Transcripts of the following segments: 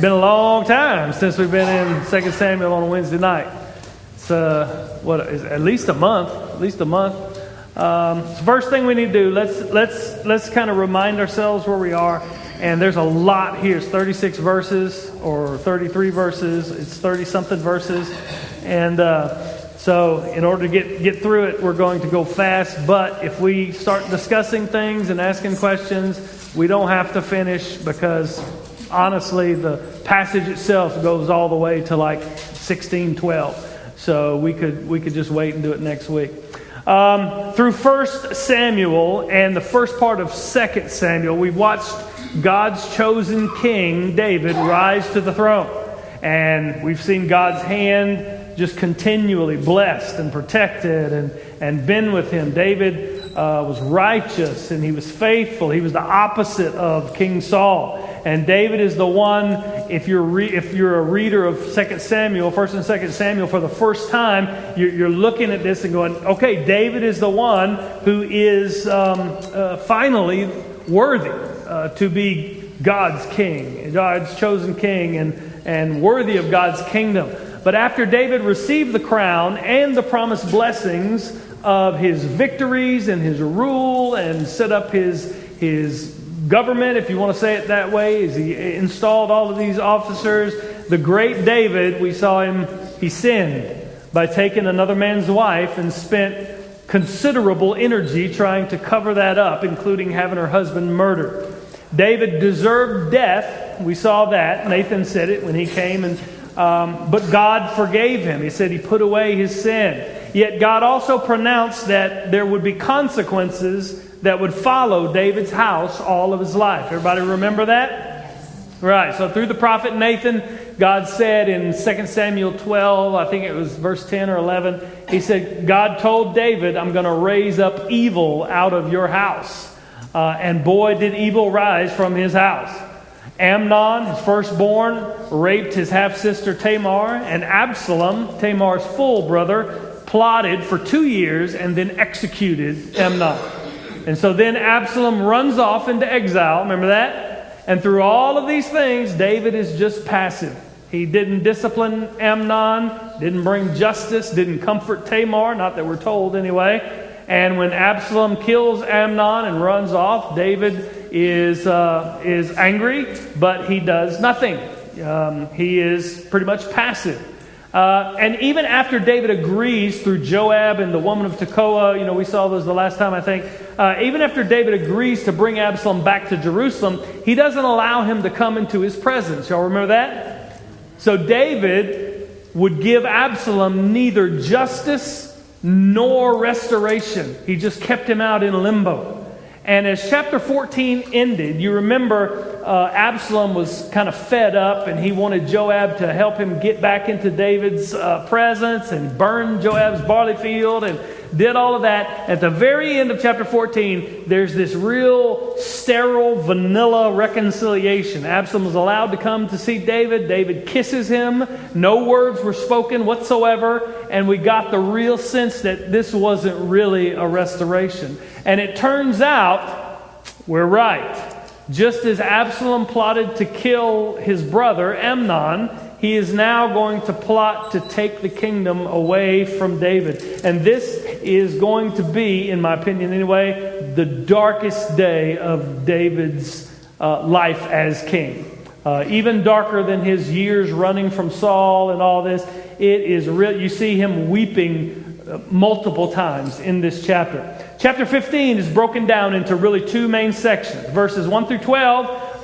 been a long time since we've been in 2 Samuel on a Wednesday night. It's at least a month. So first thing we need to do, let's kind of remind ourselves where we are. And there's a lot here. It's 36 verses or 33 verses. It's 30-something verses. And so in order to get through it, we're going to go fast. But if we start discussing things and asking questions, we don't have to finish because, honestly, the passage itself goes all the way to like 16:12. So we could just wait and do it next week. Through 1 Samuel and the first part of 2 Samuel, we've watched God's chosen king, David, rise to the throne. And we've seen God's hand just continually blessed and protected and been with him. David was righteous and he was faithful. He was the opposite of King Saul. And David is the one, if you're a reader of 2 Samuel, 1 and 2 Samuel for the first time, you're looking at this and going, okay, David is the one who is finally worthy to be God's king, God's chosen king, and worthy of God's kingdom. But after David received the crown and the promised blessings of his victories and his rule and set up his government, if you want to say it that way, as he installed all of these officers, the great David, we saw him, he sinned by taking another man's wife and spent considerable energy trying to cover that up, including having her husband murdered. David deserved death. We saw that. Nathan said it when he came, but God forgave him. He said he put away his sin. Yet God also pronounced that there would be consequences that would follow David's house all of his life. Everybody remember that? Yes. Right. So through the prophet Nathan, God said in 2 Samuel 12, I think it was verse 10 or 11, he said, God told David, I'm going to raise up evil out of your house. And boy, did evil rise from his house. Amnon, his firstborn, raped his half-sister Tamar, and Absalom, Tamar's full brother, plotted for 2 years and then executed Amnon. And so then Absalom runs off into exile. Remember that? And through all of these things, David is just passive. He didn't discipline Amnon, didn't bring justice, didn't comfort Tamar, not that we're told anyway. And when Absalom kills Amnon and runs off, David is angry, but he does nothing. He is pretty much passive. And even after David agrees through Joab and the woman of Tekoa, we saw those the last time, I think. Even after David agrees to bring Absalom back to Jerusalem, he doesn't allow him to come into his presence. Y'all remember that? So David would give Absalom neither justice nor restoration. He just kept him out in limbo. And as chapter 14 ended, you remember Absalom was kind of fed up and he wanted Joab to help him get back into David's presence and burn Joab's barley field and did all of that. At the very end of chapter 14, there's this real sterile, vanilla reconciliation. Absalom was allowed to come to see David. David kisses him. No words were spoken whatsoever. And we got the real sense that this wasn't really a restoration. And it turns out, we're right. Just as Absalom plotted to kill his brother, Amnon, he is now going to plot to take the kingdom away from David. And this is going to be, in my opinion anyway, the darkest day of David's life as king. Even darker than his years running from Saul and all this. It is real. You see him weeping multiple times in this chapter. Chapter 15 is broken down into really two main sections. Verses 1 through 12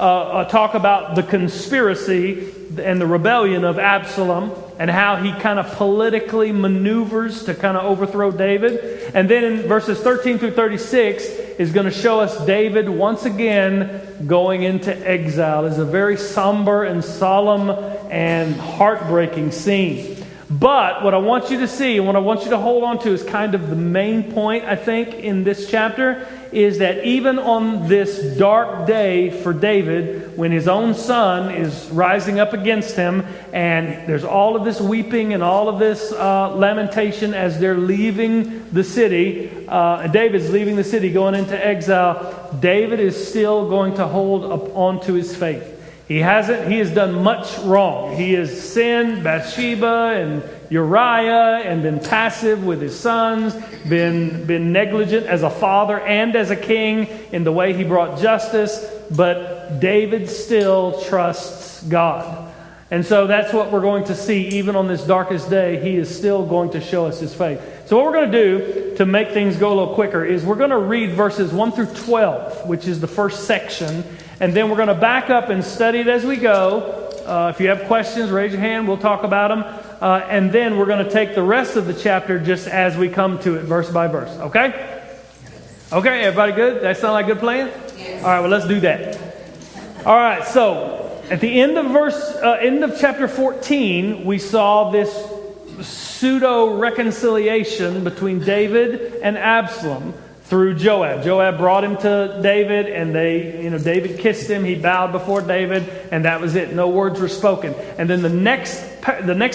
talk about the conspiracy and the rebellion of Absalom and how he kind of politically maneuvers to kind of overthrow David. And then in verses 13 through 36 is going to show us David once again going into exile. It's a very somber and solemn and heartbreaking scene. But what I want you to see and what I want you to hold on to is kind of the main point, I think, in this chapter, is that even on this dark day for David, when his own son is rising up against him, and there's all of this weeping and all of this lamentation as they're leaving the city, David's leaving the city, going into exile, David is still going to hold up onto his faith. He has done much wrong. He has sinned Bathsheba and Uriah and been passive with his sons, been negligent as a father and as a king in the way he brought justice, but David still trusts God. And so that's what we're going to see even on this darkest day. He is still going to show us his faith. So what we're going to do to make things go a little quicker is we're going to read verses 1 through 12, which is the first section. And then we're going to back up and study it as we go. If you have questions, raise your hand. We'll talk about them. And then we're going to take the rest of the chapter just as we come to it, verse by verse. Okay? Okay, everybody good? That sound like a good plan? Yes. All right, well, let's do that. All right, so at the end of chapter 14, we saw this pseudo-reconciliation between David and Absalom through Joab. Joab brought him to David, and David kissed him. He bowed before David, and that was it. No words were spoken. And then the next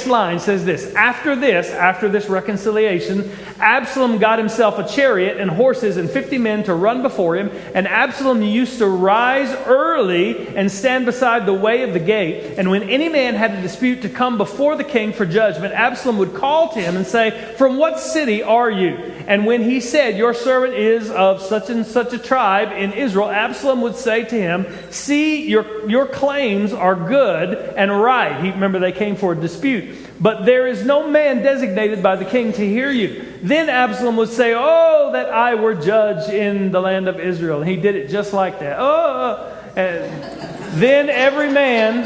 line says this: after this reconciliation, Absalom got himself a chariot and horses and 50 men to run before him. And Absalom used to rise early and stand beside the way of the gate. And when any man had a dispute to come before the king for judgment, Absalom would call to him and say, "From what city are you?" And when he said, "Your servant is of such and such a tribe in Israel," Absalom would say to him, "See, your claims are good and right." Remember, they came for a dispute. "But there is no man designated by the king to hear you." Then Absalom would say, "Oh, that I were judge in the land of Israel." And he did it just like that. And then every man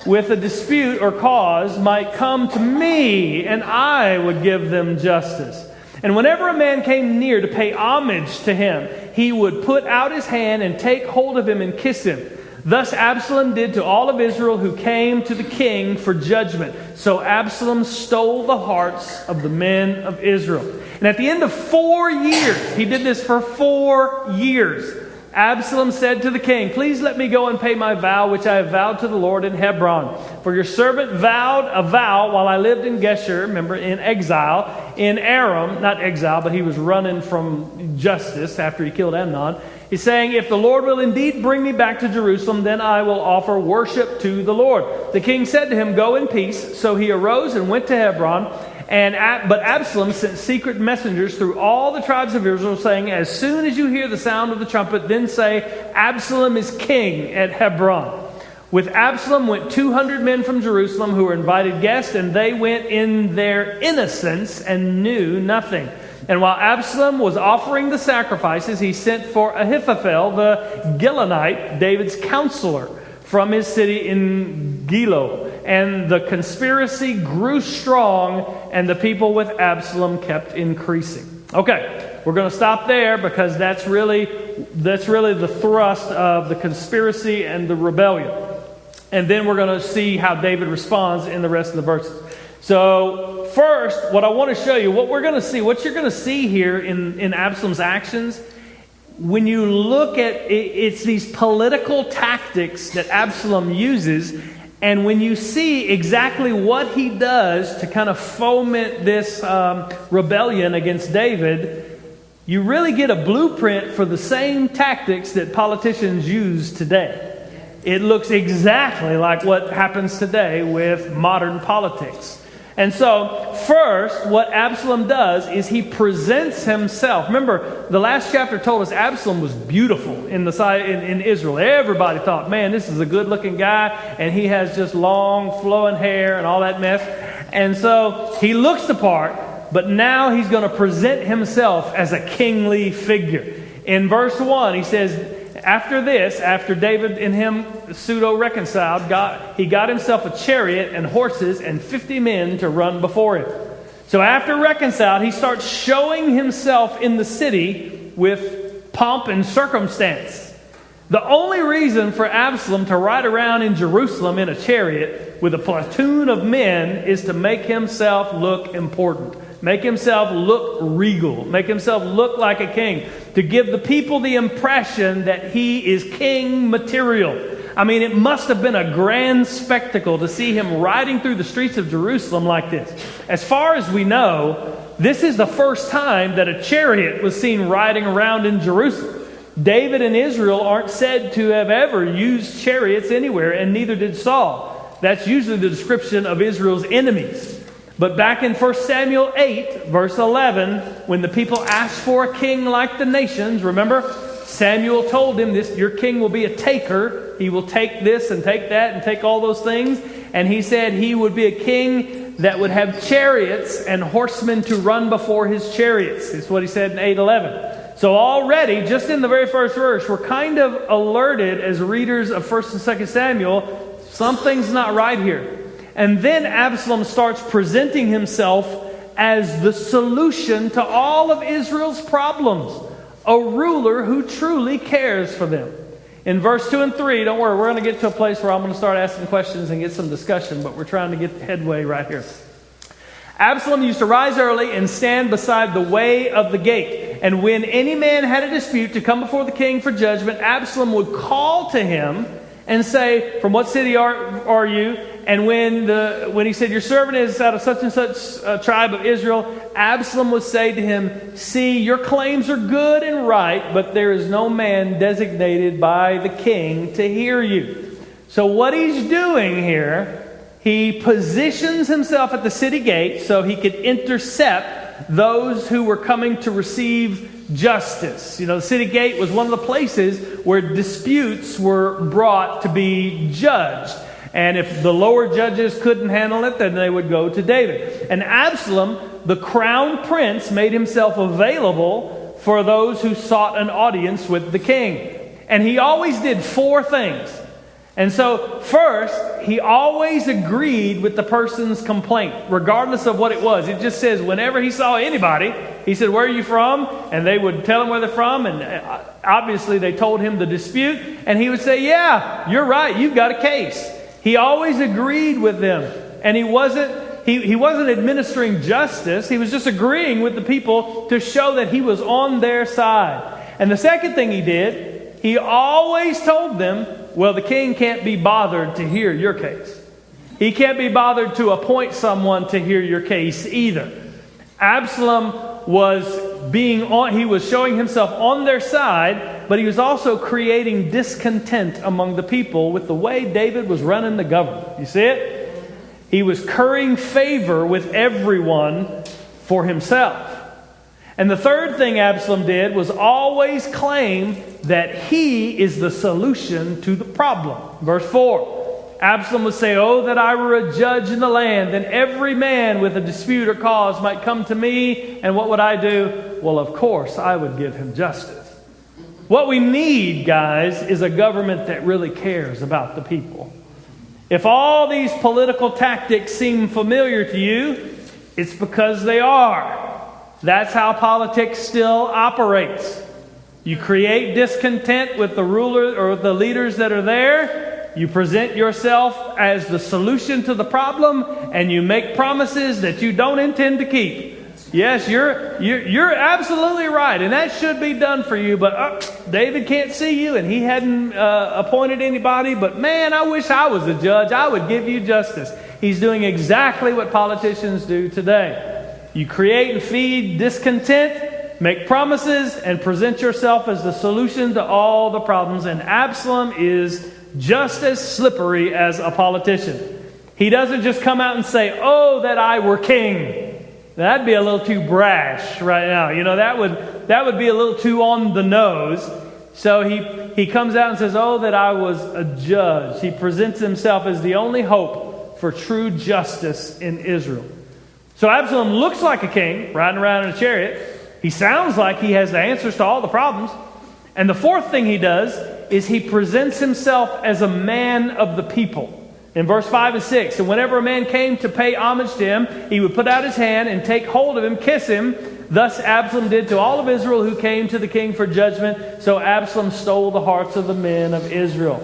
with a dispute or cause might come to me, and I would give them justice. And whenever a man came near to pay homage to him, he would put out his hand and take hold of him and kiss him. Thus Absalom did to all of Israel who came to the king for judgment. So Absalom stole the hearts of the men of Israel. And at the end of 4 years, he did this for 4 years, Absalom said to the king, "Please let me go and pay my vow, which I have vowed to the Lord in Hebron. For your servant vowed a vow while I lived in Geshur," remember, in exile, in Aram, not exile, but he was running from justice after he killed Amnon. He's saying, "If the Lord will indeed bring me back to Jerusalem, then I will offer worship to the Lord." The king said to him, "Go in peace." So he arose and went to Hebron. But Absalom sent secret messengers through all the tribes of Israel, saying, "As soon as you hear the sound of the trumpet, then say, 'Absalom is king at Hebron.'" With Absalom went 200 men from Jerusalem who were invited guests, and they went in their innocence and knew nothing. And while Absalom was offering the sacrifices, he sent for Ahithophel the Gilonite, David's counselor, from his city in Gilo. And the conspiracy grew strong, and the people with Absalom kept increasing. Okay, we're going to stop there because that's really the thrust of the conspiracy and the rebellion. And then we're going to see how David responds in the rest of the verses. So first, what I want to show you, what you're going to see here in Absalom's actions, when you look at it, it's these political tactics that Absalom uses. And when you see exactly what he does to kind of foment this rebellion against David, you really get a blueprint for the same tactics that politicians use today. It looks exactly like what happens today with modern politics. And so, first, what Absalom does is he presents himself. Remember, the last chapter told us Absalom was beautiful in Israel. Everybody thought, man, this is a good-looking guy, and he has just long, flowing hair and all that mess. And so, he looks the part, but now he's going to present himself as a kingly figure. In verse 1, he says, after David and him pseudo-reconciled, he got himself a chariot and horses and 50 men to run before him. So after reconciled, he starts showing himself in the city with pomp and circumstance. The only reason for Absalom to ride around in Jerusalem in a chariot with a platoon of men is to make himself look important. Make himself look regal. Make himself look like a king. To give the people the impression that he is king material. I mean, it must have been a grand spectacle to see him riding through the streets of Jerusalem like this. As far as we know, this is the first time that a chariot was seen riding around in Jerusalem. David and Israel aren't said to have ever used chariots anywhere, and neither did Saul. That's usually the description of Israel's enemies. But back in 1 Samuel 8, verse 11, when the people asked for a king like the nations, remember, Samuel told him, your king will be a taker. He will take this and take that and take all those things. And he said he would be a king that would have chariots and horsemen to run before his chariots. That's what he said in 8:11. So already, just in the very first verse, we're kind of alerted as readers of 1 and 2 Samuel, something's not right here. And then Absalom starts presenting himself as the solution to all of Israel's problems. A ruler who truly cares for them. In verse 2 and 3, don't worry, we're going to get to a place where I'm going to start asking questions and get some discussion, but we're trying to get headway right here. Absalom used to rise early and stand beside the way of the gate. And when any man had a dispute to come before the king for judgment, Absalom would call to him and say, "From what city are you?" And when he said, "Your servant is out of such and such tribe of Israel," Absalom would say to him, "See, your claims are good and right, but there is no man designated by the king to hear you." So what he's doing here, he positions himself at the city gate so he could intercept those who were coming to receive justice. You know, the city gate was one of the places where disputes were brought to be judged. And if the lower judges couldn't handle it, then they would go to David. And Absalom, the crown prince, made himself available for those who sought an audience with the king. And he always did four things. And so, first, he always agreed with the person's complaint, regardless of what it was. It just says whenever he saw anybody, he said, "Where are you from?" And they would tell him where they're from. And obviously they told him the dispute. And he would say, "Yeah, you're right. You've got a case." He always agreed with them. And he wasn't administering justice. He was just agreeing with the people to show that he was on their side. And the second thing he did, he always told them, well, the king can't be bothered to hear your case. He can't be bothered to appoint someone to hear your case either. Absalom was he was showing himself on their side, but he was also creating discontent among the people with the way David was running the government. You see it? He was currying favor with everyone for himself. And the third thing Absalom did was always claim that he is the solution to the problem. Verse 4, Absalom would say, "Oh, that I were a judge in the land, then every man with a dispute or cause might come to me, and what would I do? Well, of course, I would give him justice." What we need, guys, is a government that really cares about the people. If all these political tactics seem familiar to you, it's because they are. That's how politics still operates. You create discontent with the ruler or the leaders that are there. You present yourself as the solution to the problem, and you make promises that you don't intend to keep. Yes, you're absolutely right, and that should be done for you. But David can't see you, and he hadn't appointed anybody. But man, I wish I was a judge. I would give you justice. He's doing exactly what politicians do today. You create and feed discontent, make promises, and present yourself as the solution to all the problems. And Absalom is just as slippery as a politician. He doesn't just come out and say, "Oh, that I were king." That'd be a little too brash right now. You know, that would be a little too on the nose. So he comes out and says, "Oh, that I was a judge." He presents himself as the only hope for true justice in Israel. So Absalom looks like a king riding around in a chariot. He sounds like he has the answers to all the problems. And the fourth thing he does is he presents himself as a man of the people. In verse 5 and 6, "And whenever a man came to pay homage to him, he would put out his hand and take hold of him, kiss him. Thus Absalom did to all of Israel who came to the king for judgment. So Absalom stole the hearts of the men of Israel."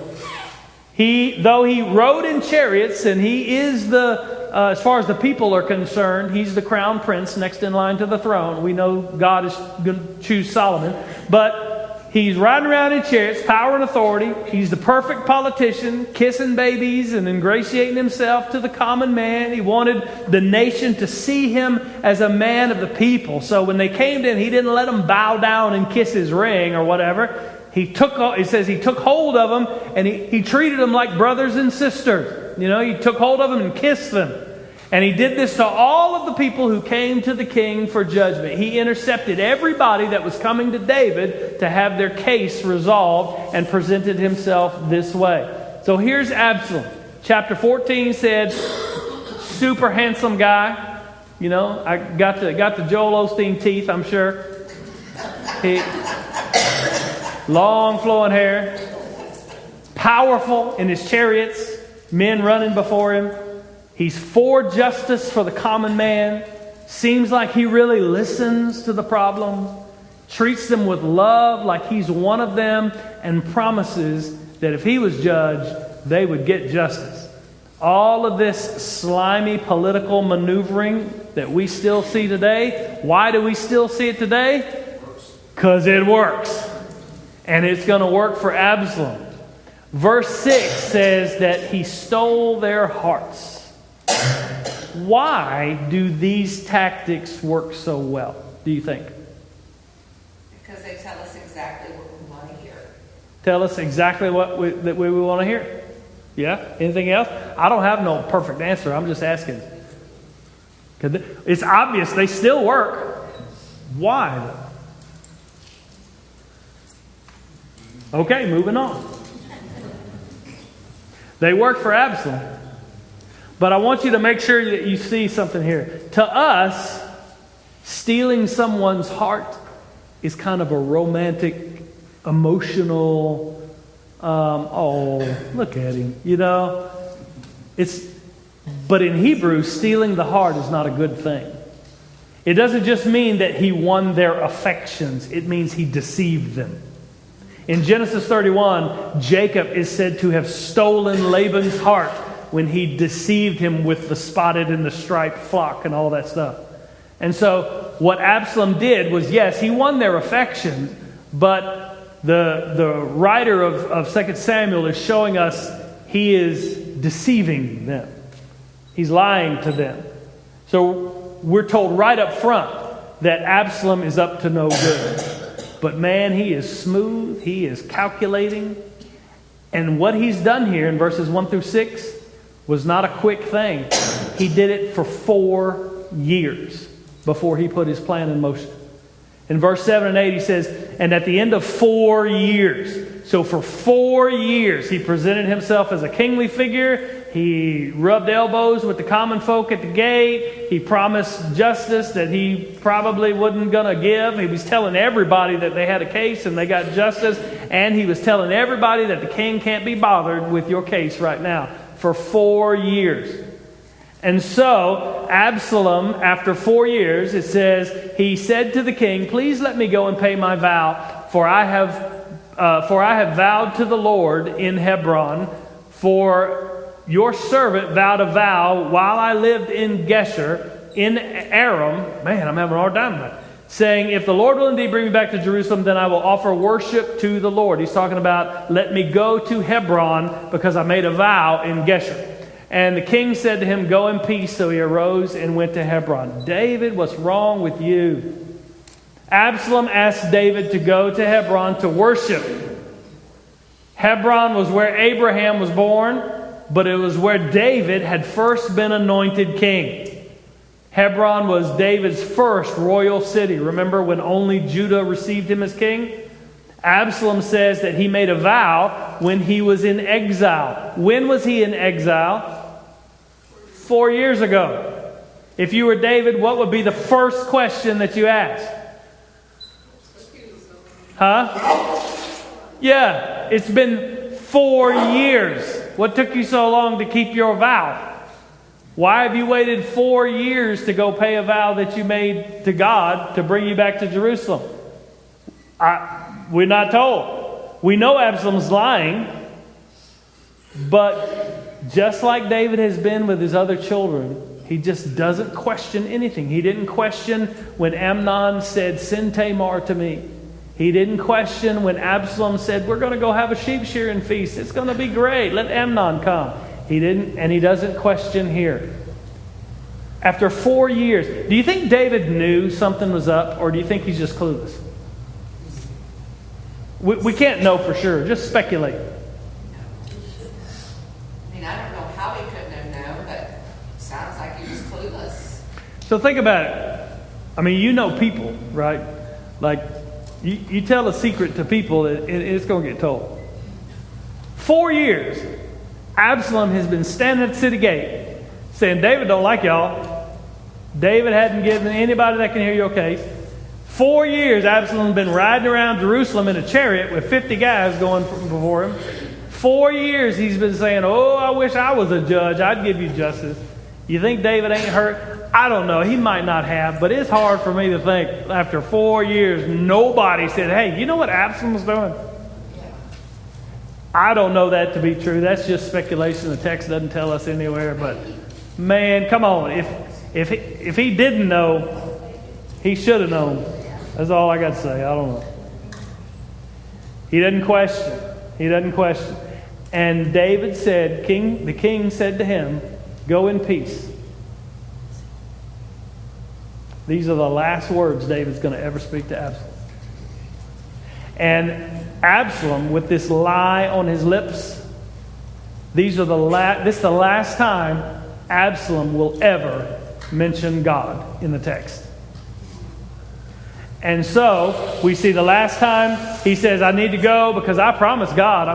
Though he rode in chariots, and he is as far as the people are concerned, he's the crown prince next in line to the throne. We know God is going to choose Solomon. But he's riding around in chariots, power and authority. He's the perfect politician, kissing babies and ingratiating himself to the common man. He wanted the nation to see him as a man of the people. So when they came to him, he didn't let them bow down and kiss his ring or whatever. It says he took hold of them and he treated them like brothers and sisters. You know, he took hold of them and kissed them. And he did this to all of the people who came to the king for judgment. He intercepted everybody that was coming to David to have their case resolved and presented himself this way. So here's Absalom. Chapter 14 said, super handsome guy. You know, I got the Joel Osteen teeth, I'm sure. Long flowing hair. Powerful in his chariots. Men running before him. He's for justice for the common man. Seems like he really listens to the problems. Treats them with love like he's one of them. And promises that if he was judged, they would get justice. All of this slimy political maneuvering that we still see today. Why do we still see it today? Because it works. And it's going to work for Absalom. Verse 6 says that he stole their hearts. Why do these tactics work so well, do you think? Because they tell us exactly what we want to hear. Tell us exactly what we want to hear. Yeah? Anything else? I don't have no perfect answer. I'm just asking. It's obvious they still work. Why, though? Okay, moving on. They work for Absalom. But I want you to make sure that you see something here. To us, stealing someone's heart is kind of a romantic, emotional, oh, look at him, you know. But in Hebrew, stealing the heart is not a good thing. It doesn't just mean that he won their affections. It means he deceived them. In Genesis 31, Jacob is said to have stolen Laban's heart when he deceived him with the spotted and the striped flock and all that stuff. And so what Absalom did was, yes, he won their affection, but the writer of 2 Samuel is showing us he is deceiving them. He's lying to them. So we're told right up front that Absalom is up to no good. But man, he is smooth, he is calculating. And what he's done here in verses 1 through 6 was not a quick thing. He did it for 4 years before he put his plan in motion. In verse 7 and 8 he says, and at the end of 4 years, so for 4 years he presented himself as a kingly figure. He rubbed elbows with the common folk at the gate. He promised justice that he probably wasn't going to give. He was telling everybody that they had a case and they got justice. And he was telling everybody that the king can't be bothered with your case right now. For 4 years. And so, Absalom, after 4 years, it says, he said to the king, please let me go and pay my vow, for I have vowed to the Lord in Hebron, for your servant vowed a vow while I lived in Geshur, in Aram. Man, I'm having a hard time with that. Saying, if the Lord will indeed bring me back to Jerusalem, then I will offer worship to the Lord. He's talking about, let me go to Hebron because I made a vow in Geshur. And the king said to him, go in peace. So he arose and went to Hebron. David, what's wrong with you? Absalom asked David to go to Hebron to worship. Hebron was where Abraham was born, but it was where David had first been anointed king. Hebron was David's first royal city. Remember when only Judah received him as king? Absalom says that he made a vow when he was in exile. When was he in exile? 4 years ago. If you were David, what would be the first question that you ask? Huh? Yeah, it's been 4 years. What took you so long to keep your vow? Why have you waited 4 years to go pay a vow that you made to God to bring you back to Jerusalem? We're not told. We know Absalom's lying, but just like David has been with his other children, he just doesn't question anything. He didn't question when Amnon said, send Tamar to me. He didn't question when Absalom said, we're going to go have a sheep shearing feast. It's going to be great. Let Amnon come. He didn't, and he doesn't question here. After 4 years, do you think David knew something was up, or do you think he's just clueless? We can't know for sure. Just speculate. I mean, I don't know how he couldn't have known, but it sounds like he was clueless. So think about it. I mean, you know people, right? Like, you tell a secret to people, it's going to get told. 4 years, Absalom has been standing at the city gate saying, David don't like y'all. David hadn't given anybody that can hear your case. 4 years, Absalom's been riding around Jerusalem in a chariot with 50 guys going before him. 4 years he's been saying, oh, I wish I was a judge. I'd give you justice. You think David ain't hurt? I don't know. He might not have, but it's hard for me to think after 4 years, nobody said, hey, you know what Absalom's doing? I don't know that to be true. That's just speculation. The text doesn't tell us anywhere. But man, come on. If he didn't know, he should have known. That's all I got to say. I don't know. He doesn't question. He doesn't question. And David said, the king said to him, go in peace. These are the last words David's going to ever speak to Absalom. And Absalom, with this lie on his lips, this is the last time Absalom will ever mention God in the text. And so we see the last time he says, I need to go because I promised God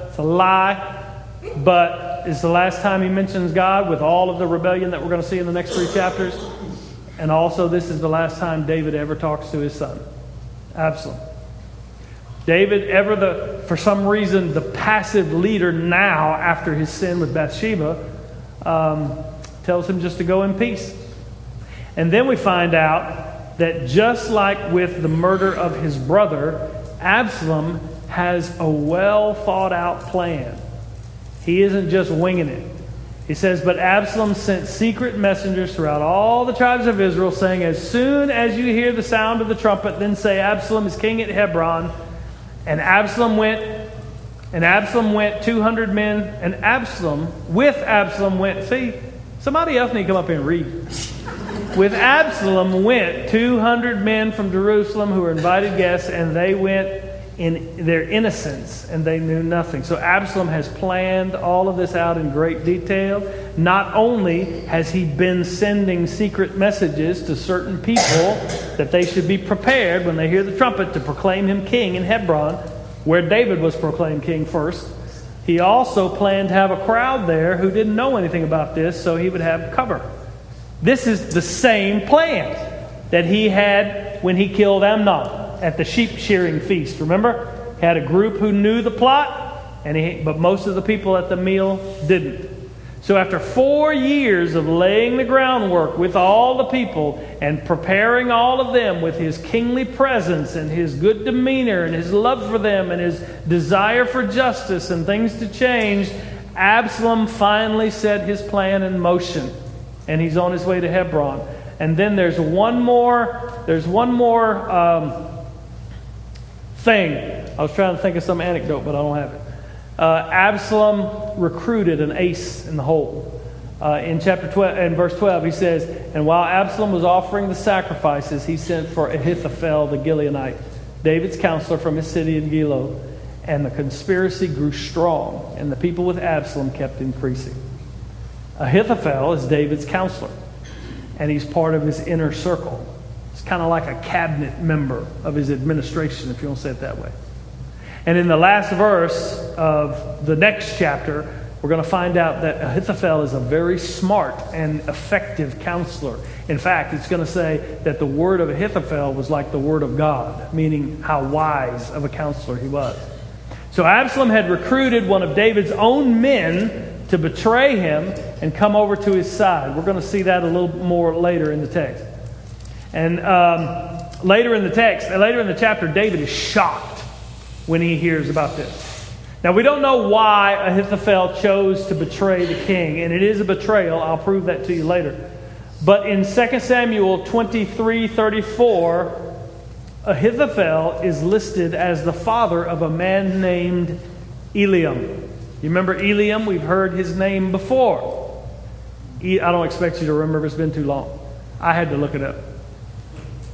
it's a lie. But it's the last time he mentions God with all of the rebellion that we're going to see in the next 3 chapters. And also this is the last time David ever talks to his son, Absalom. David, for some reason, the passive leader now after his sin with Bathsheba, tells him just to go in peace. And then we find out that just like with the murder of his brother, Absalom has a well thought out plan. He isn't just winging it. He says, but Absalom sent secret messengers throughout all the tribes of Israel, saying, as soon as you hear the sound of the trumpet, then say, Absalom is king at Hebron. And Absalom went 200 men, and with Absalom went, see, somebody else need to come up here and read. With Absalom went 200 men from Jerusalem who were invited guests, and they went in their innocence, and they knew nothing. So Absalom has planned all of this out in great detail. Not only has he been sending secret messages to certain people that they should be prepared when they hear the trumpet to proclaim him king in Hebron, where David was proclaimed king first. He also planned to have a crowd there who didn't know anything about this, so he would have cover. This is the same plan that he had when he killed Amnon at the sheep shearing feast. Remember? He had a group who knew the plot, but most of the people at the meal didn't. So after 4 years of laying the groundwork with all the people and preparing all of them with his kingly presence and his good demeanor and his love for them and his desire for justice and things to change, Absalom finally set his plan in motion. And he's on his way to Hebron. And then there's one more thing. I was trying to think of some anecdote, but I don't have it. Absalom recruited an ace in the hole. In chapter 12, in verse 12, he says, and while Absalom was offering the sacrifices, he sent for Ahithophel the Gileonite, David's counselor from his city in Gilo. And the conspiracy grew strong, and the people with Absalom kept increasing. Ahithophel is David's counselor, and he's part of his inner circle. It's kind of like a cabinet member of his administration, if you want to say it that way. And in the last verse of the next chapter, we're going to find out that Ahithophel is a very smart and effective counselor. In fact, it's going to say that the word of Ahithophel was like the word of God, meaning how wise of a counselor he was. So Absalom had recruited one of David's own men to betray him and come over to his side. We're going to see that a little more later in the text. And later in the chapter, David is shocked when he hears about this. Now, we don't know why Ahithophel chose to betray the king, and it is a betrayal. I'll prove that to you later. But in 2 Samuel 23:34, Ahithophel is listed as the father of a man named Eliam. You remember Eliam? We've heard his name before. I don't expect you to remember. It's been too long. I had to look it up.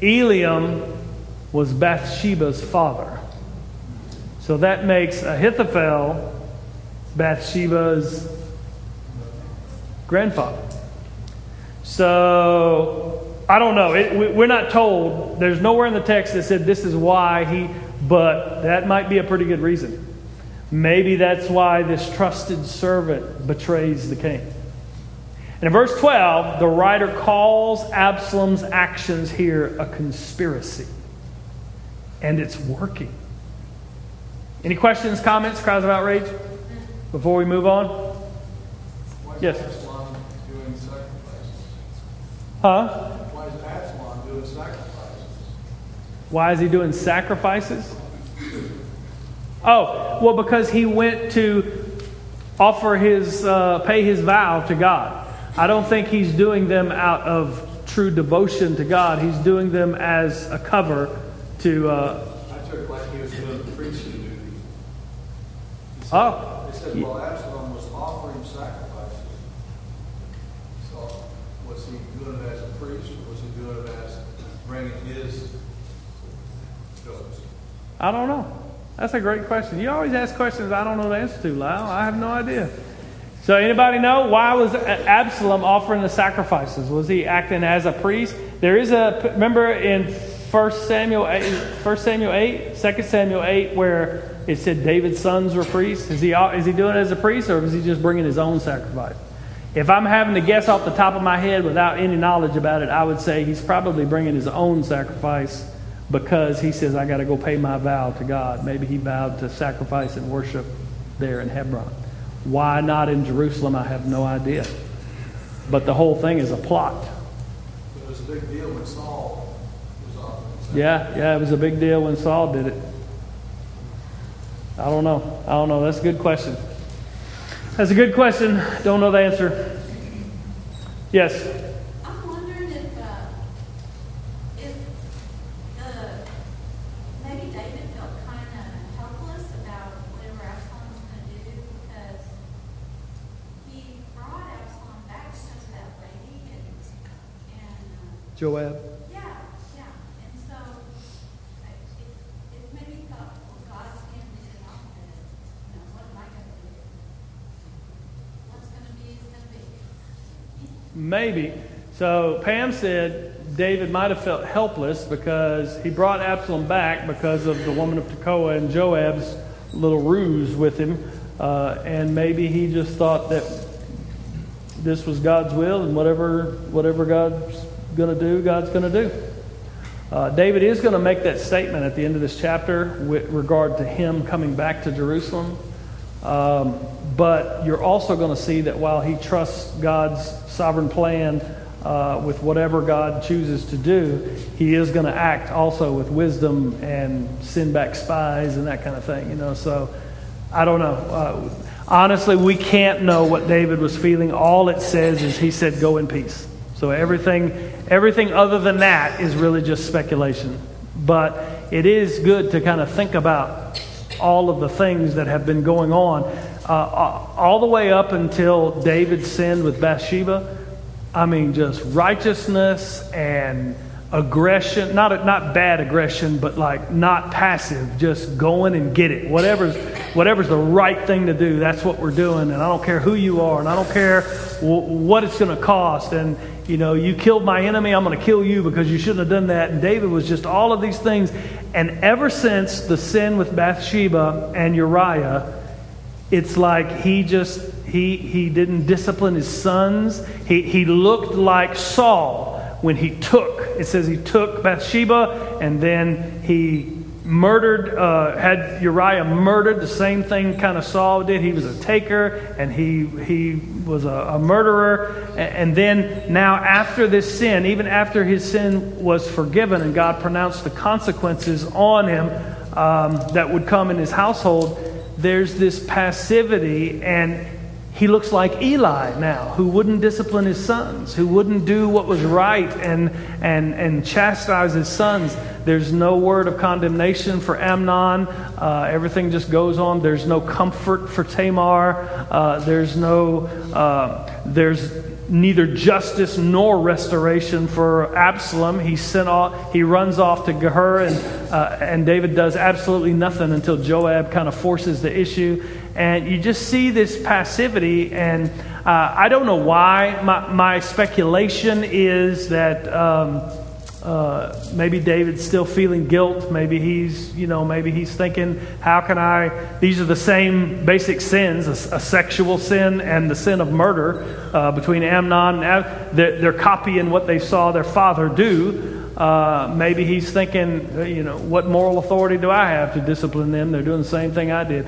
Eliam was Bathsheba's father. So that makes Ahithophel Bathsheba's grandfather. So I don't know. We're not told. There's nowhere in the text that said this is why but that might be a pretty good reason. Maybe that's why this trusted servant betrays the king. And in verse 12, the writer calls Absalom's actions here a conspiracy. And it's working. Any questions, comments, cries of outrage before we move on? Why is Yes. Absalom doing sacrifices? Huh? Why is Absalom doing sacrifices? Why is he doing sacrifices? Oh, well, because he went to offer pay his vow to God. I don't think he's doing them out of true devotion to God. He's doing them as a cover to... I took it like he was doing the priestly duty. They said, well, Absalom was offering sacrifices. So, was he doing it as a priest, or was he doing it as bringing his goats? I don't know. That's a great question. You always ask questions I don't know the answer to, Lyle. I have no idea. So anybody know why was Absalom offering the sacrifices? Was he acting as a priest? There is remember in 1 Samuel 8, 2 Samuel 8, where it said David's sons were priests? Is he doing it as a priest, or is he just bringing his own sacrifice? If I'm having to guess off the top of my head without any knowledge about it, I would say he's probably bringing his own sacrifice because he says, I got to go pay my vow to God. Maybe he vowed to sacrifice and worship there in Hebron. Why not in Jerusalem? I have no idea. But the whole thing is a plot. It was a big deal when Saul was offering. Yeah, it was a big deal when Saul did it. I don't know. That's a good question. That's a good question. Don't know the answer. Yes? I'm wondering if maybe David felt kind of helpless about whatever Absalom was going to do, because he brought Absalom back because of that lady and Joab? yeah, and so it maybe thought, well, God's hand is in all of it. What am I going to do? What's going to be is going to be. Maybe. So Pam said David might have felt helpless because he brought Absalom back because of the woman of Tekoa and Joab's little ruse with him. And maybe he just thought that this was God's will, and whatever God's going to do, God's going to do. David is going to make that statement at the end of this chapter with regard to him coming back to Jerusalem. But you're also going to see that while he trusts God's sovereign plan with whatever God chooses to do, he is going to act also with wisdom and send back spies and that kind of thing. So I don't know. Honestly, we can't know what David was feeling. All it says is he said, go in peace. So everything other than that is really just speculation. But it is good to kind of think about all of the things that have been going on all the way up until David sinned with Bathsheba. I mean, just righteousness and aggression, not bad aggression, but like not passive, just going and get it. Whatever's the right thing to do, that's what we're doing. And I don't care who you are, and I don't care what it's going to cost. And you killed my enemy, I'm going to kill you because you shouldn't have done that. And David was just all of these things. And ever since the sin with Bathsheba and Uriah, it's like he didn't discipline his sons. He looked like Saul when he took Bathsheba, and then he had Uriah murdered. The same thing kind of Saul did. He was a taker, and he was a murderer. And then now after this sin, even after his sin was forgiven and God pronounced the consequences on him that would come in his household, there's this passivity, and he looks like Eli now, who wouldn't discipline his sons, who wouldn't do what was right and chastise his sons. There's no word of condemnation for Amnon. Everything just goes on. There's no comfort for Tamar. There's neither justice nor restoration for Absalom. He runs off to Gehur, and David does absolutely nothing until Joab kind of forces the issue. And you just see this passivity, and I don't know why. My speculation is that maybe David's still feeling guilt. Maybe he's thinking, how can I? These are the same basic sins: a sexual sin and the sin of murder between Amnon. They're copying what they saw their father do. Maybe he's thinking, what moral authority do I have to discipline them? They're doing the same thing I did.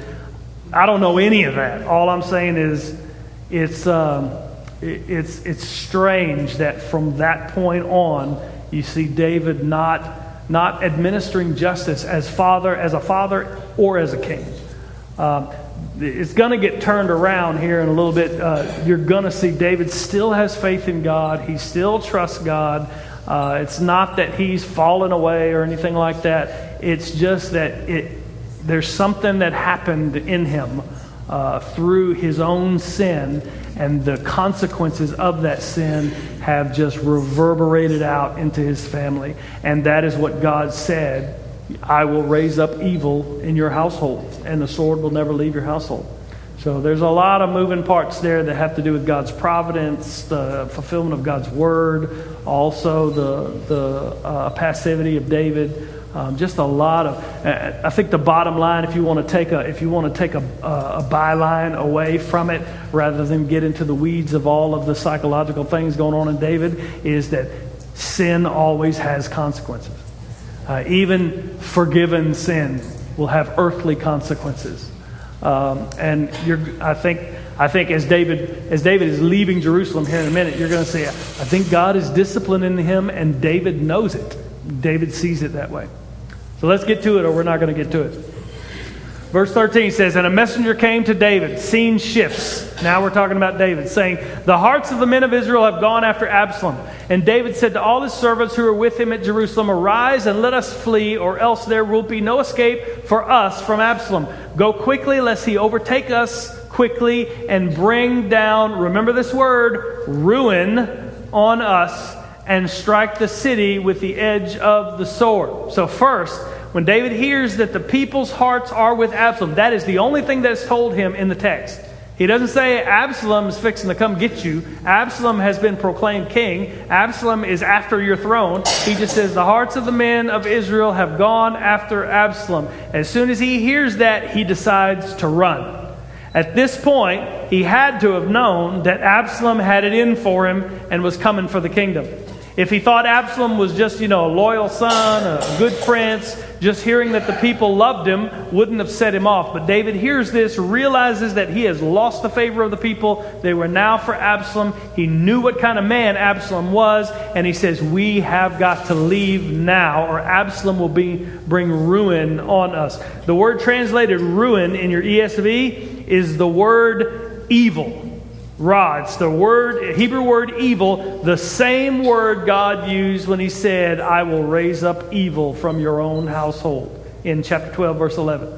I don't know any of that. All I'm saying is, it's strange that from that point on, you see David not administering justice as a father or as a king. It's going to get turned around here in a little bit. You're going to see David still has faith in God. He still trusts God. It's not that he's fallen away or anything like that. It's just that there's something that happened in him through his own sin, and the consequences of that sin have just reverberated out into his family. And that is what God said: I will raise up evil in your household, and the sword will never leave your household. So there's a lot of moving parts there that have to do with God's providence, the fulfillment of God's word, also the passivity of David. Just a lot of. I think the bottom line, if you want to take a byline away from it, rather than get into the weeds of all of the psychological things going on in David, is that sin always has consequences. Even forgiven sin will have earthly consequences. I think as David is leaving Jerusalem here in a minute, you're going to see, I think God is disciplining him, and David knows it. David sees it that way. So let's get to it, or we're not going to get to it. Verse 13 says, and a messenger came to David. Scene shifts. Now we're talking about David, saying, the hearts of the men of Israel have gone after Absalom. And David said to all his servants who were with him at Jerusalem, arise and let us flee, or else there will be no escape for us from Absalom. Go quickly, lest he overtake us quickly and bring down, remember this word, ruin on us, and strike the city with the edge of the sword. So first, when David hears that the people's hearts are with Absalom, that is the only thing that's told him in the text. He doesn't say Absalom is fixing to come get you. Absalom has been proclaimed king. Absalom is after your throne. He just says the hearts of the men of Israel have gone after Absalom. As soon as he hears that, he decides to run. At this point, he had to have known that Absalom had it in for him and was coming for the kingdom. If he thought Absalom was just, a loyal son, a good prince, just hearing that the people loved him wouldn't have set him off. But David hears this, realizes that he has lost the favor of the people. They were now for Absalom. He knew what kind of man Absalom was, and he says, we have got to leave now, or Absalom will bring ruin on us. The word translated ruin in your ESV is the word evil. Ra, it's the Hebrew word evil, the same word God used when he said, I will raise up evil from your own household, in chapter 12, verse 11.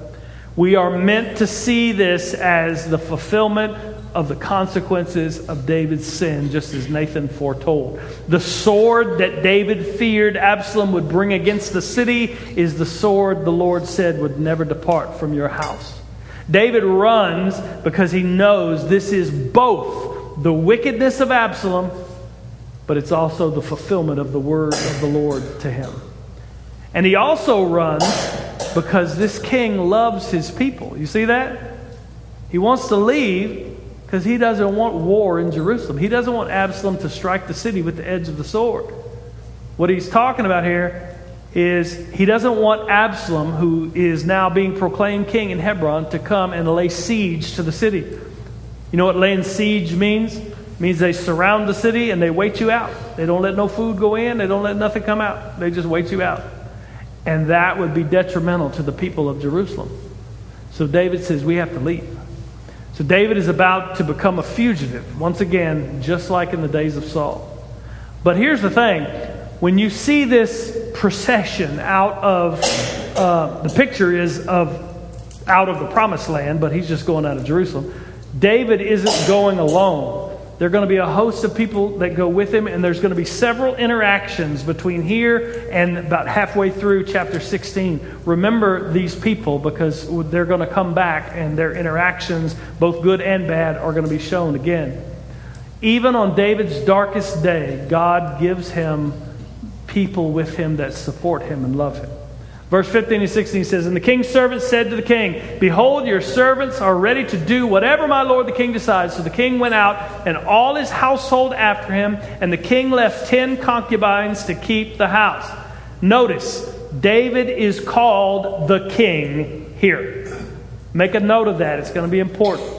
We are meant to see this as the fulfillment of the consequences of David's sin, just as Nathan foretold. The sword that David feared Absalom would bring against the city is the sword the Lord said would never depart from your house. David runs because he knows this is both the wickedness of Absalom, but it's also the fulfillment of the word of the Lord to him. And he also runs because this king loves his people. You see that? He wants to leave because he doesn't want war in Jerusalem. He doesn't want Absalom to strike the city with the edge of the sword. What he's talking about here is he doesn't want Absalom, who is now being proclaimed king in Hebron, to come and lay siege to the city. You know what laying siege means? It means they surround the city and they wait you out. They don't let no food go in. They don't let nothing come out. They just wait you out. And that would be detrimental to the people of Jerusalem. So David says, we have to leave. So David is about to become a fugitive, once again, just like in the days of Saul. But here's the thing. When you see this procession out of, the picture is out of the promised land, but he's just going out of Jerusalem. David isn't going alone. There are going to be a host of people that go with him, and there's going to be several interactions between here and about halfway through chapter 16. Remember these people, because they're going to come back, and their interactions, both good and bad, are going to be shown again. Even on David's darkest day, God gives him people with him that support him and love him. Verse 15 and 16 says, "And the king's servants said to the king, 'Behold, your servants are ready to do whatever my lord the king decides.' So the king went out, and all his household after him, and the king left 10 concubines to keep the house." Notice, David is called the king here. Make a note of that. It's going to be important.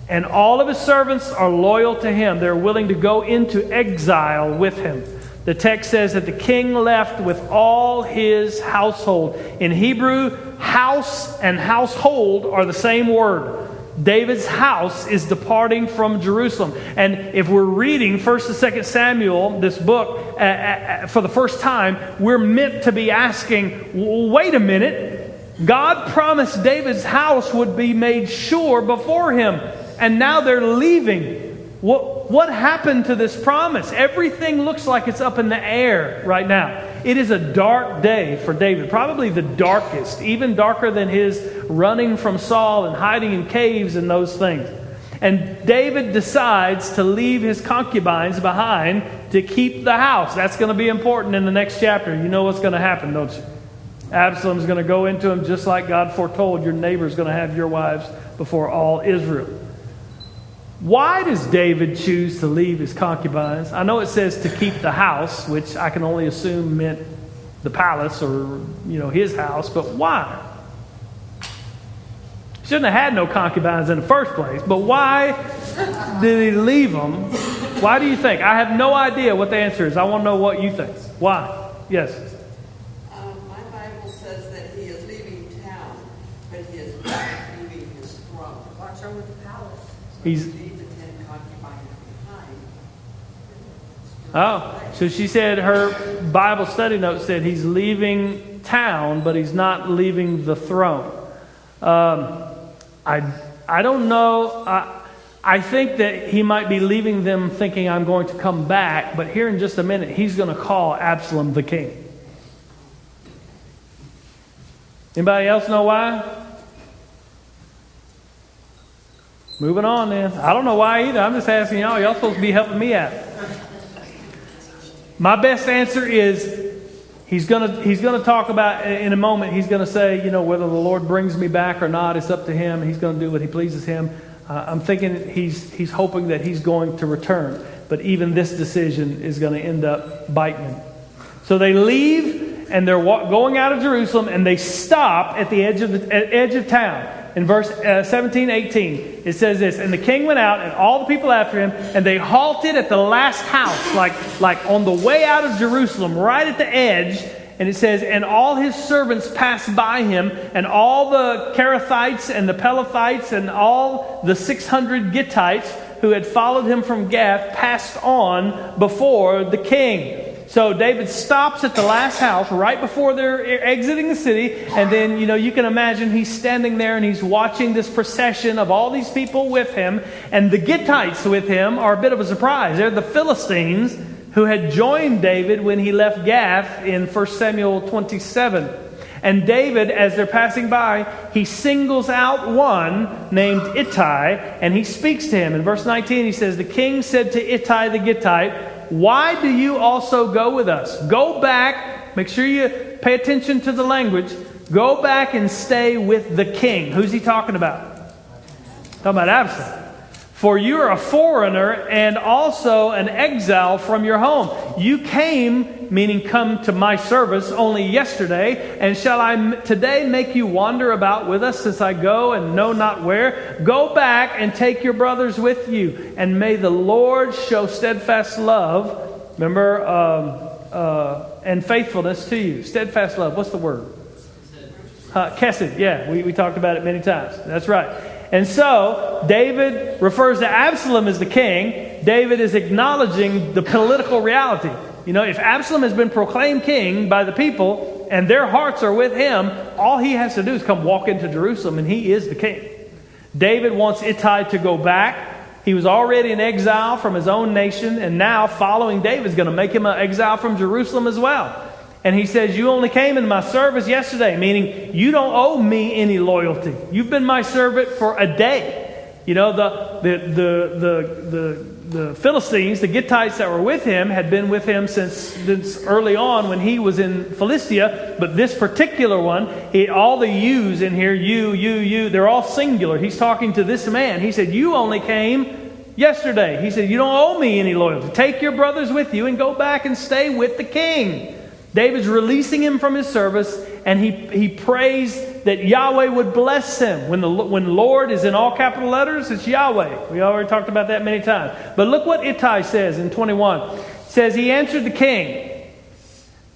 "And all of his servants are loyal to him. They're willing to go into exile with him." The text says that the king left with all his household. In Hebrew, house and household are the same word. David's house is departing from Jerusalem. And if we're reading 1st and 2nd Samuel, this book, for the first time, we're meant to be asking, wait a minute, God promised David's house would be made sure before him, and now they're leaving. What happened to this promise? Everything looks like it's up in the air right now. It is a dark day for David, probably the darkest, even darker than his running from Saul and hiding in caves and those things. And David decides to leave his concubines behind to keep the house. That's going to be important in the next chapter. You know what's going to happen, don't you? Absalom's going to go into him just like God foretold. Your neighbor's going to have your wives before all Israel. Why does David choose to leave his concubines? I know it says to keep the house, which I can only assume meant the palace or, his house, but why? Shouldn't have had no concubines in the first place, but why did he leave them? Why do you think? I have no idea what the answer is. I want to know what you think. Why? Yes? My Bible says that he is leaving town, but he is not leaving his throne. Watch over the palace. He's... Oh, so she said her Bible study note said he's leaving town, but he's not leaving the throne. I don't know. I think that he might be leaving them thinking I'm going to come back, but here in just a minute, he's going to call Absalom the king. Anybody else know why? Moving on then. I don't know why either. I'm just asking y'all. Y'all supposed to be helping me out. My best answer is he's gonna talk about in a moment. He's gonna say, whether the Lord brings me back or not, it's up to him. He's gonna do what he pleases him. I'm thinking he's hoping that he's going to return, but even this decision is going to end up biting him. So they leave and they're going out of Jerusalem, and they stop at the edge of town. In verse 17, 18, it says this, "And the king went out, and all the people after him, and they halted at the last house," like on the way out of Jerusalem, right at the edge. And it says, "And all his servants passed by him, and all the Kerethites and the Pelethites and all the 600 Gittites who had followed him from Gath passed on before the king." So David stops at the last house right before they're exiting the city. And then, you can imagine he's standing there and he's watching this procession of all these people with him. And the Gittites with him are a bit of a surprise. They're the Philistines who had joined David when he left Gath in 1 Samuel 27. And David, as they're passing by, he singles out one named Ittai, and he speaks to him. In verse 19, he says, "The king said to Ittai the Gittite, 'Why do you also go with us? Go back,'" make sure you pay attention to the language, "'go back and stay with the king.'" Who's he talking about? Talking about Absalom. "For you are a foreigner and also an exile from your home. You came," meaning come to my service, "only yesterday, and shall I today make you wander about with us, since I go and know not where? Go back and take your brothers with you, and may the Lord show steadfast love," remember, "and faithfulness to you." Steadfast love, what's the word? Kesed, yeah, we talked about it many times. That's right. And so, David refers to Absalom as the king. David is acknowledging the political reality. If Absalom has been proclaimed king by the people, and their hearts are with him, all he has to do is come walk into Jerusalem, and he is the king. David wants Ittai to go back, He was already in exile from his own nation, and now following David is going to make him an exile from Jerusalem as well. And he says, you only came in my service yesterday, meaning you don't owe me any loyalty. You've been my servant for a day. You know, the Philistines, the Gittites that were with him, had been with him since early on when he was in Philistia. But this particular one, all the yous in here, you, they're all singular. He's talking to this man. He said, you only came yesterday. He said, you don't owe me any loyalty. Take your brothers with you and go back and stay with the king. David's releasing him from his service, and he prays that Yahweh would bless him. When Lord is in all capital letters, it's Yahweh. We already talked about that many times. But look what Ittai says in 21. It says, he answered the king,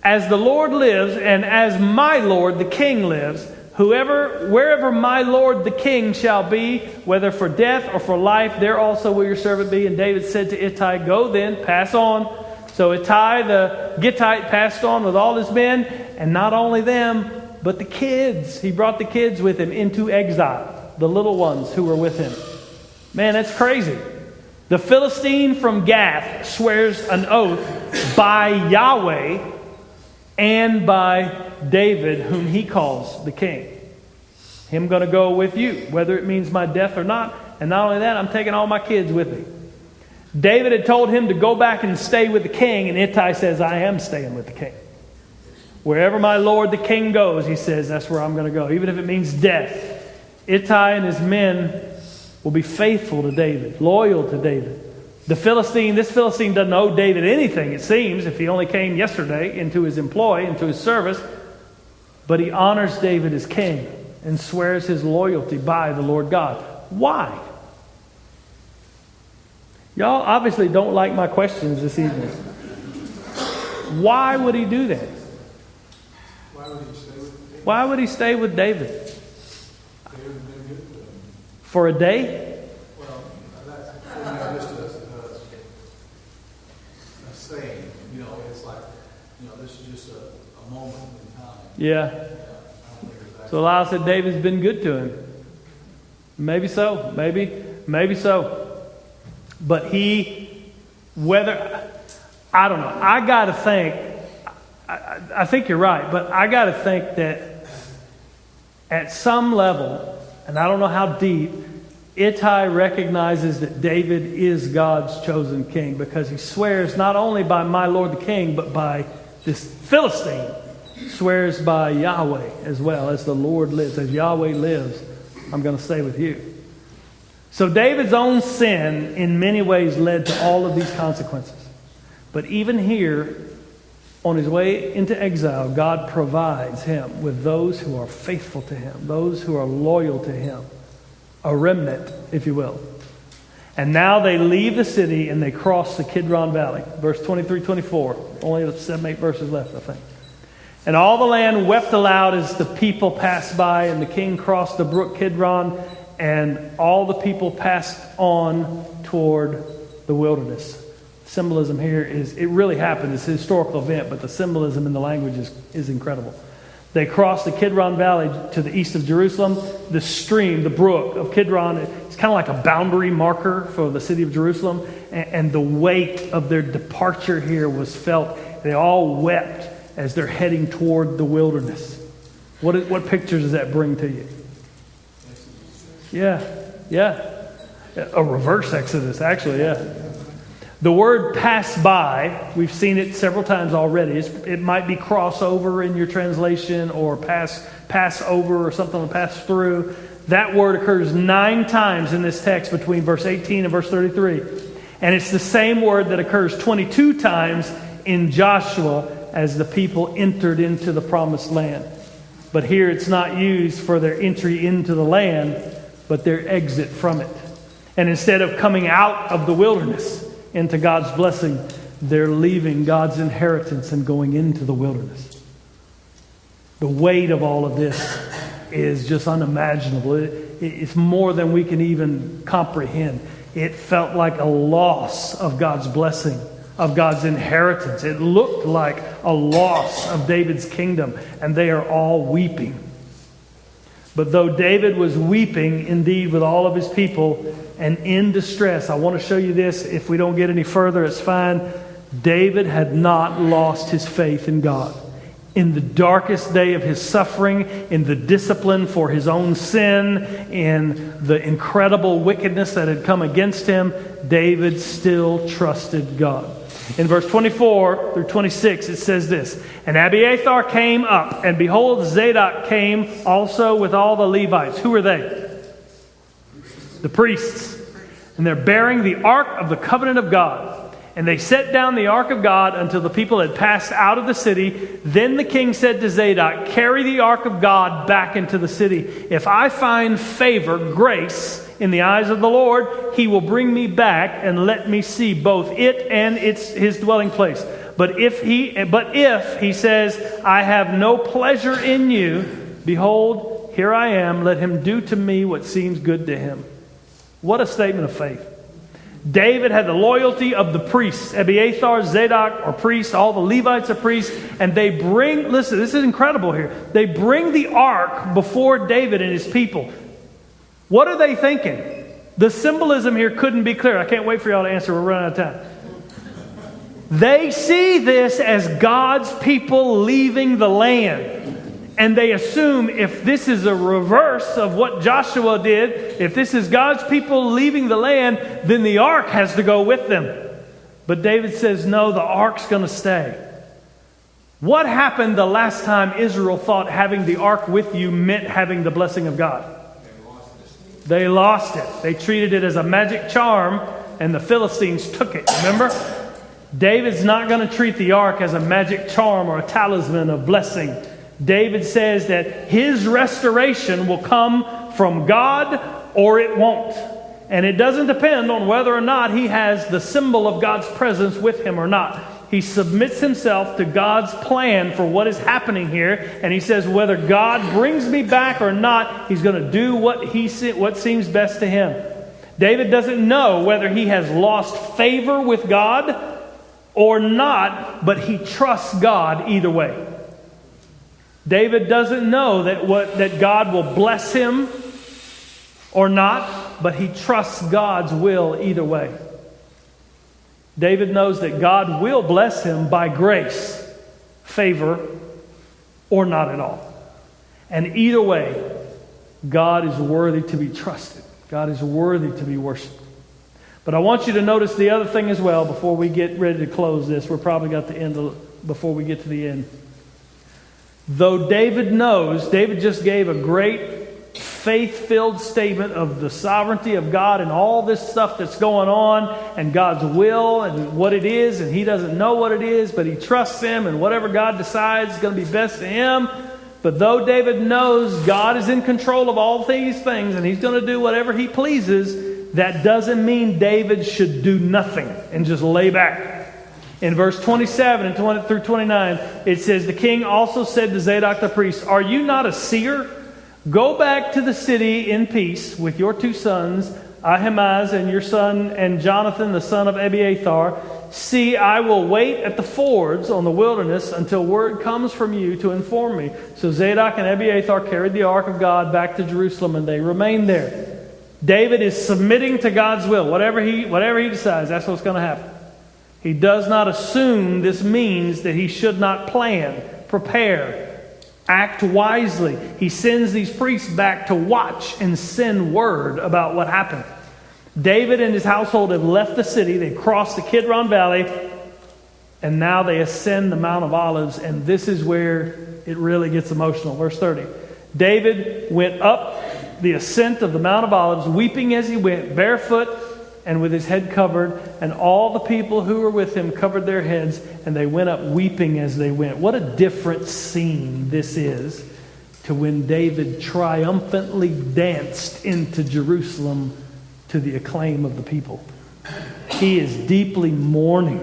as the Lord lives, and as my Lord the king lives, wherever my Lord the king shall be, whether for death or for life, there also will your servant be. And David said to Ittai, go then, pass on. So Ittai the Gittite passed on with all his men, and not only them, but the kids. He brought the kids with him into exile, the little ones who were with him. Man, that's crazy. The Philistine from Gath swears an oath by Yahweh and by David, whom he calls the king. Him going to go with you, whether it means my death or not. And not only that, I'm taking all my kids with me. David had told him to go back and stay with the king, and Ittai says, I am staying with the king. Wherever my Lord the king goes, he says, that's where I'm going to go, even if it means death. Ittai and his men will be faithful to David, loyal to David. This Philistine doesn't owe David anything, it seems, if he only came yesterday into his employ, into his service. But he honors David as king and swears his loyalty by the Lord God. Why? Y'all obviously don't like my questions this evening. Why would he do that? Why would he stay with David? For a day? Well, that's just a saying. You know, it's like, this is just a moment in time. Yeah. So Lyle said David's been good to him. Maybe so. Maybe so. But I don't know. I got to think, I think you're right, but I got to think that at some level, and I don't know how deep, Ittai recognizes that David is God's chosen king, because he swears not only by my Lord the king, but by this Philistine. Swears by Yahweh as well, as the Lord lives, as Yahweh lives, I'm going to stay with you. So David's own sin in many ways led to all of these consequences. But even here, on his way into exile, God provides him with those who are faithful to him, those who are loyal to him, a remnant, if you will. And now they leave the city and they cross the Kidron Valley. Verse 23-24. Only 7-8 verses left, I think. And all the land wept aloud as the people passed by, and the king crossed the brook Kidron, and all the people passed on toward the wilderness. Symbolism here is, it really happened. It's a historical event, but the symbolism in the language is incredible. They crossed the Kidron Valley to the east of Jerusalem. The stream, the brook of Kidron, it's kind of like a boundary marker for the city of Jerusalem. And the weight of their departure here was felt. They all wept as they're heading toward the wilderness. What pictures does that bring to you? Yeah. A reverse Exodus, actually, yeah. The word pass by, we've seen it several times already. It might be crossover in your translation, or pass over, or something to pass through. That word occurs 9 times in this text between verse 18 and verse 33. And it's the same word that occurs 22 times in Joshua as the people entered into the promised land. But here it's not used for their entry into the land, but their exit from it. And instead of coming out of the wilderness into God's blessing, they're leaving God's inheritance and going into the wilderness. The weight of all of this is just unimaginable. It's more than we can even comprehend. It felt like a loss of God's blessing, of God's inheritance. It looked like a loss of David's kingdom, and they are all weeping. But though David was weeping indeed with all of his people and in distress, I want to show you this. If we don't get any further, it's fine. David had not lost his faith in God. In the darkest day of his suffering, in the discipline for his own sin, in the incredible wickedness that had come against him, David still trusted God. In verse 24 through 26, it says this, "And Abiathar came up, and behold, Zadok came also with all the Levites." Who are they? The priests. "And they're bearing the ark of the covenant of God. And they set down the ark of God until the people had passed out of the city. Then the king said to Zadok, 'Carry the ark of God back into the city. If I find favor, grace, in the eyes of the Lord, he will bring me back and let me see both it and his dwelling place. But if he says, I have no pleasure in you, behold, here I am, let him do to me what seems good to him.'" What a statement of faith. David had the loyalty of the priests. Abiathar, Zadok are priests. All the Levites are priests. And they bring, listen, this is incredible here. They bring the ark before David and his people. What are they thinking? The symbolism here couldn't be clearer. I can't wait for y'all to answer. We're running out of time. They see this as God's people leaving the land. And they assume if this is a reverse of what Joshua did, if this is God's people leaving the land, then the ark has to go with them. But David says, no, the ark's going to stay. What happened the last time Israel thought having the ark with you meant having the blessing of God? They lost it. They treated it as a magic charm, and the Philistines took it. Remember? David's not going to treat the ark as a magic charm or a talisman of blessing. David says that his restoration will come from God or it won't. And it doesn't depend on whether or not he has the symbol of God's presence with him or not. He submits himself to God's plan for what is happening here. And he says whether God brings me back or not, he's going to do what seems best to him. David doesn't know whether he has lost favor with God or not, but he trusts God either way. David doesn't know that God will bless him or not, but he trusts God's will either way. David knows that God will bless him by grace, favor, or not at all. And either way, God is worthy to be trusted. God is worthy to be worshiped. But I want you to notice the other thing as well before we get ready to close this. We're probably got the end before we get to the end. Though David knows, David just gave a great faith-filled statement of the sovereignty of God and all this stuff that's going on and God's will and what it is, and he doesn't know what it is, but he trusts him, and whatever God decides is going to be best to him. But though David knows God is in control of all these things and he's going to do whatever he pleases, that doesn't mean David should do nothing and just lay back. In verse 27 and 20 through 29, it says, "The king also said to Zadok the priest, 'Are you not a seer? Go back to the city in peace with your two sons, Ahimaaz and your son, and Jonathan the son of Abiathar. See, I will wait at the fords on the wilderness until word comes from you to inform me.' So Zadok and Abiathar carried the ark of God back to Jerusalem, and they remained there." David is submitting to God's will. Whatever he decides, that's what's going to happen. He does not assume this means that he should not plan, prepare, act wisely. He sends these priests back to watch and send word about what happened. David and his household have left the city. They've crossed the Kidron Valley, and now they ascend the Mount of Olives, and this is where it really gets emotional. Verse 30. David went up the ascent of the Mount of Olives, weeping as he went, barefoot and with his head covered, and all the people who were with him covered their heads, and they went up weeping as they went. What a different scene this is to when David triumphantly danced into Jerusalem to the acclaim of the people. He is deeply mourning,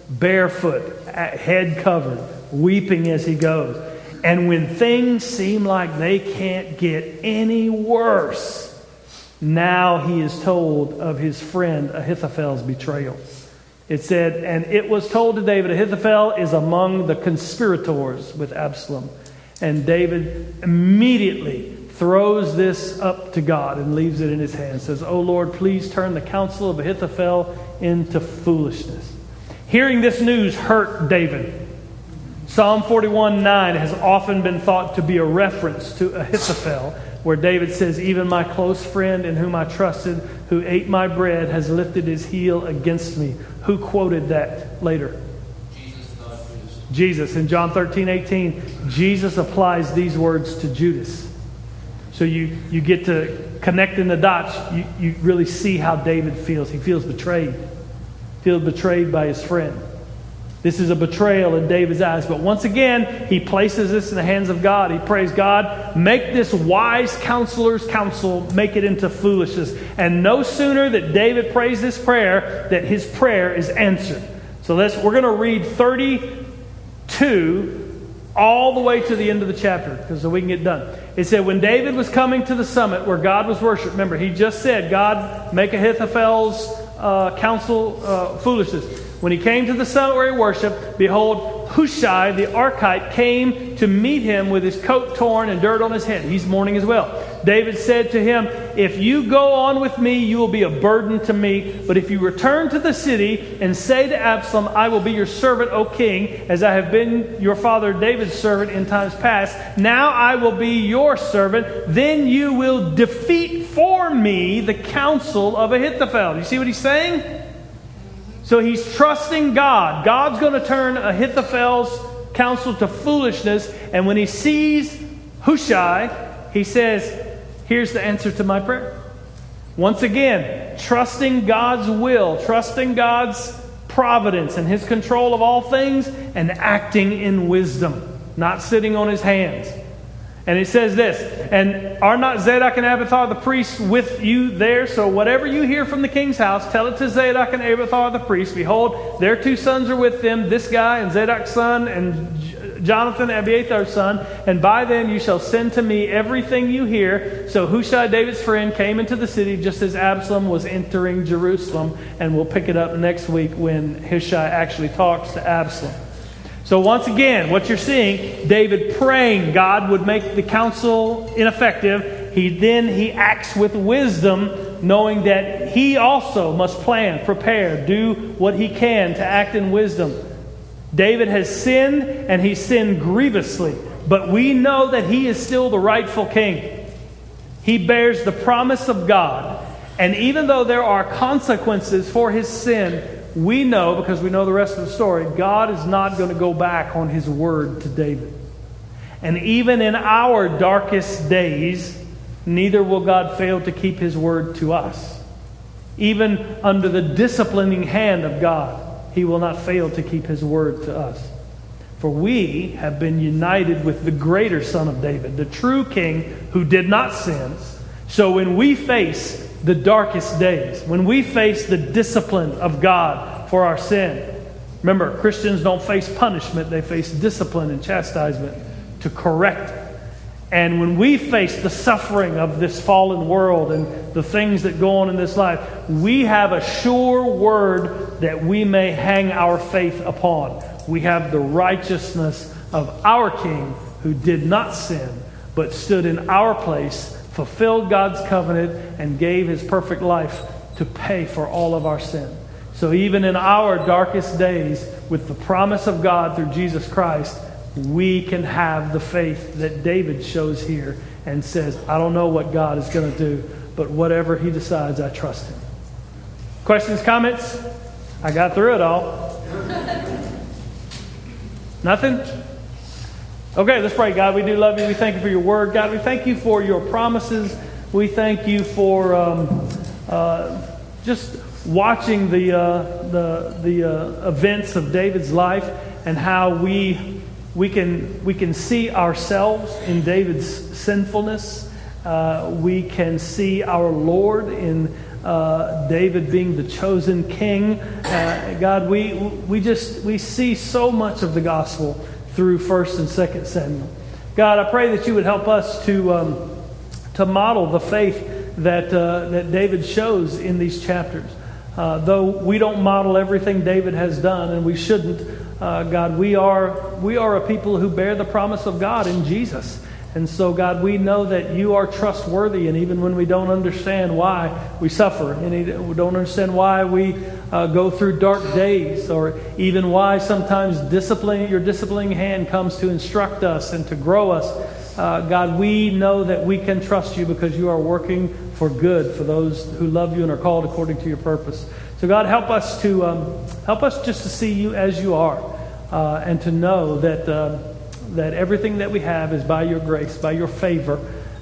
barefoot, head covered, weeping as he goes. And when things seem like they can't get any worse, now he is told of his friend Ahithophel's betrayal. It said, "And it was told to David, Ahithophel is among the conspirators with Absalom." And David immediately throws this up to God and leaves it in his hands. Says, "Oh Lord, please turn the counsel of Ahithophel into foolishness." Hearing this news hurt David. Psalm 41:9 has often been thought to be a reference to Ahithophel, where David says, "Even my close friend in whom I trusted, who ate my bread, has lifted his heel against me." Who quoted that later? Jesus. In John 13:18, Jesus applies these words to Judas. So you get to connect in the dots. You really see how David feels. He feels betrayed. Feels betrayed by his friend. This is a betrayal in David's eyes. But once again, he places this in the hands of God. He prays, "God, make this wise counselor's counsel, make it into foolishness." And no sooner that David prays this prayer, that his prayer is answered. So we're going to read 32 all the way to the end of the chapter, so we can get done. It said, when David was coming to the summit where God was worshipped, remember, he just said, "God, make Ahithophel's counsel foolishness." When he came to the summit where he worshiped, behold, Hushai the Archite came to meet him with his coat torn and dirt on his head. He's mourning as well. David said to him, "If you go on with me, you will be a burden to me. But if you return to the city and say to Absalom, 'I will be your servant, O king, as I have been your father David's servant in times past, now I will be your servant, then you will defeat for me the counsel of Ahithophel.'" You see what he's saying? So he's trusting God. God's going to turn Ahithophel's counsel to foolishness. And when he sees Hushai, he says, "Here's the answer to my prayer." Once again, trusting God's will, trusting God's providence and his control of all things, and acting in wisdom, not sitting on his hands. And it says this, "And are not Zadok and Abiathar the priests with you there? So whatever you hear from the king's house, tell it to Zadok and Abiathar the priests. Behold, their 2 sons are with them, this guy and Zadok's son, and Jonathan, Abiathar's son. And by them you shall send to me everything you hear." So Hushai, David's friend, came into the city just as Absalom was entering Jerusalem. And we'll pick it up next week when Hushai actually talks to Absalom. So once again, what you're seeing, David praying God would make the counsel ineffective. He acts with wisdom, knowing that he also must plan, prepare, do what he can to act in wisdom. David has sinned, and he sinned grievously. But we know that he is still the rightful king. He bears the promise of God. And even though there are consequences for his sin, we know, because we know the rest of the story, God is not going to go back on his word to David. And even in our darkest days, neither will God fail to keep his word to us. Even under the disciplining hand of God, he will not fail to keep his word to us. For we have been united with the greater Son of David, the true King who did not sin. So when we face the darkest days, when we face the discipline of God for our sin, remember, Christians don't face punishment, they face discipline and chastisement to correct it. And when we face the suffering of this fallen world and the things that go on in this life, we have a sure word that we may hang our faith upon. We have the righteousness of our King who did not sin, but stood in our place, fulfilled God's covenant, and gave his perfect life to pay for all of our sin. So even in our darkest days, with the promise of God through Jesus Christ, we can have the faith that David shows here and says, "I don't know what God is going to do, but whatever he decides, I trust him." Questions, comments? I got through it all. Nothing? Okay, let's pray. God, we do love you. We thank you for your word. God, we thank you for your promises. We thank you for just watching the events of David's life and how we can see ourselves in David's sinfulness. We can see our Lord in David being the chosen king. God, we see so much of the gospel through 1 and 2 Samuel. God, I pray that you would help us to model the faith that David shows in these chapters. Though we don't model everything David has done, and we shouldn't, God, we are a people who bear the promise of God in Jesus. And so, God, we know that you are trustworthy, and even when we don't understand why we suffer, and we don't understand why we go through dark days, or even why sometimes your disciplining hand comes to instruct us and to grow us, God, we know that we can trust you because you are working for good for those who love you and are called according to your purpose. So, God, help us just to see you as you are, and to know that everything that we have is by your grace, by your favor,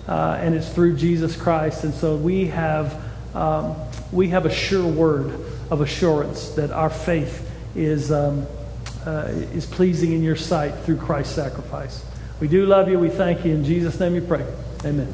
and it's through Jesus Christ. And so we have a sure word of assurance that our faith is pleasing in your sight through Christ's sacrifice. We do love you. We thank you. In Jesus' name we pray. Amen.